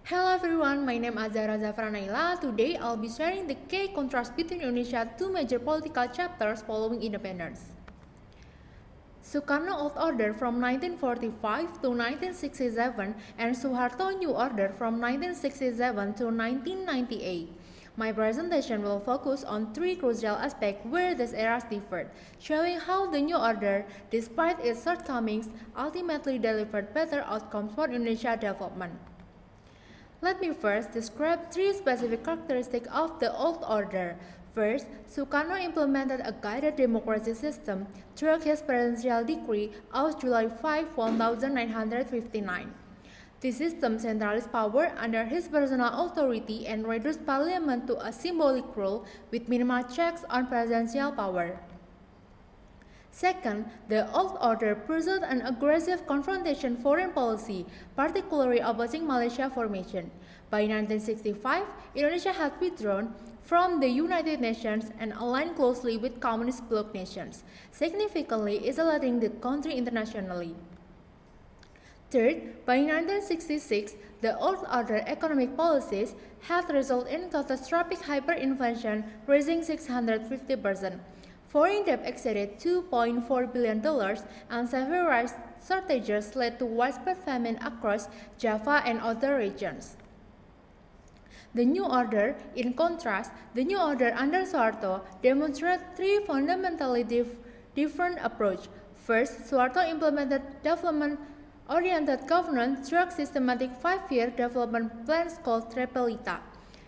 Hello everyone, my name is Azahra Zafranaila. Today I'll be sharing the key contrast between Indonesia's two major political chapters following independence. Sukarno Old Order from 1945 to 1967 and Suharto New Order from 1967 to 1998. My presentation will focus on three crucial aspects where these eras differed, showing how the New Order, despite its shortcomings, ultimately delivered better outcomes for Indonesia's development. Let me first describe three specific characteristics of the Old Order. First, Sukarno implemented a guided democracy system through his presidential decree of July 5, 1959. This system centralized power under his personal authority and reduced parliament to a symbolic role with minimal checks on presidential power. Second, the Old Order pursued an aggressive confrontation foreign policy, particularly opposing Malaysia formation. By 1965, Indonesia had withdrawn from the United Nations and aligned closely with communist bloc nations, significantly isolating the country internationally. Third, by 1966, the Old Order economic policies had resulted in catastrophic hyperinflation, rising 650%. Foreign debt exceeded $2.4 billion, and severe shortages led to widespread famine across Java and other regions. The New Order, in contrast, the New Order under Suharto demonstrated three fundamentally different approaches. First, Suharto implemented development-oriented governance through systematic 5-year development plans called Tripelita.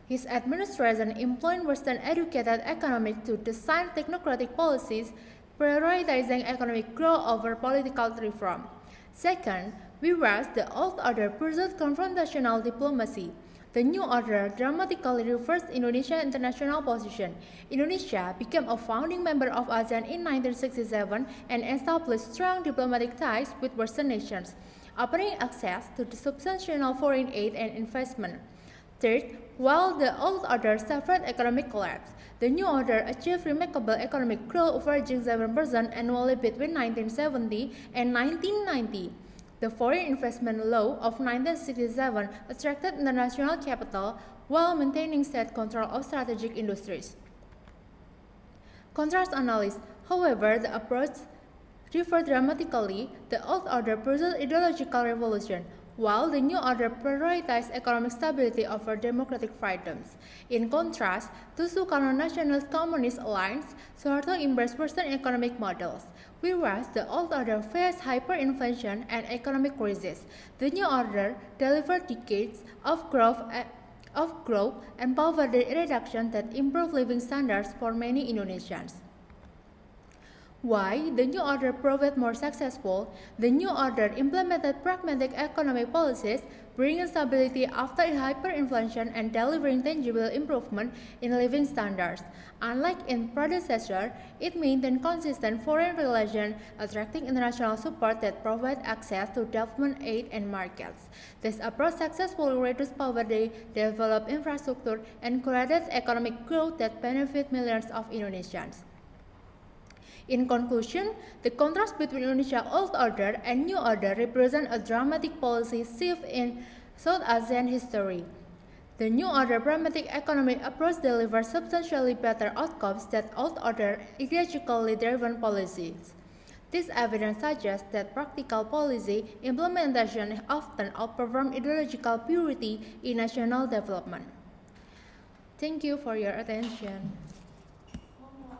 His administration employed Western-educated economics to design technocratic policies, prioritizing economic growth over political reform. Second, whereas the Old Order pursued confrontational diplomacy, the New Order dramatically reversed Indonesia's international position. Indonesia became a founding member of ASEAN in 1967 and established strong diplomatic ties with Western nations, offering access to substantial foreign aid and investment. Third, while the Old Order suffered economic collapse, the New Order achieved remarkable economic growth averaging 7% annually between 1970 and 1990. The Foreign Investment Law of 1967 attracted international capital while maintaining state control of strategic industries. Contrast analysis. However, the approach differed dramatically. The Old Order pursued ideological revolution, while the New Order prioritized economic stability over democratic freedoms. In contrast to Sukarno Nationalist Communist Alliance, Suharto embraced Western economic models, whereas the Old Order faced hyperinflation and economic crisis. The New Order delivered decades of growth and poverty reduction that improved living standards for many Indonesians. Why the New Order proved more successful? The New Order implemented pragmatic economic policies, bringing stability after hyperinflation and delivering tangible improvement in living standards. Unlike its predecessor, it maintained consistent foreign relations, attracting international support that provided access to development aid and markets. This approach successfully reduced poverty, developed infrastructure, and created economic growth that benefited millions of Indonesians. In conclusion, the contrast between Indonesia's Old Order and New Order represent a dramatic policy shift in South Asian history. The New Order pragmatic economic approach delivers substantially better outcomes than Old Order ideologically driven policies. This evidence suggests that practical policy implementation often outperforms ideological purity in national development. Thank you for your attention.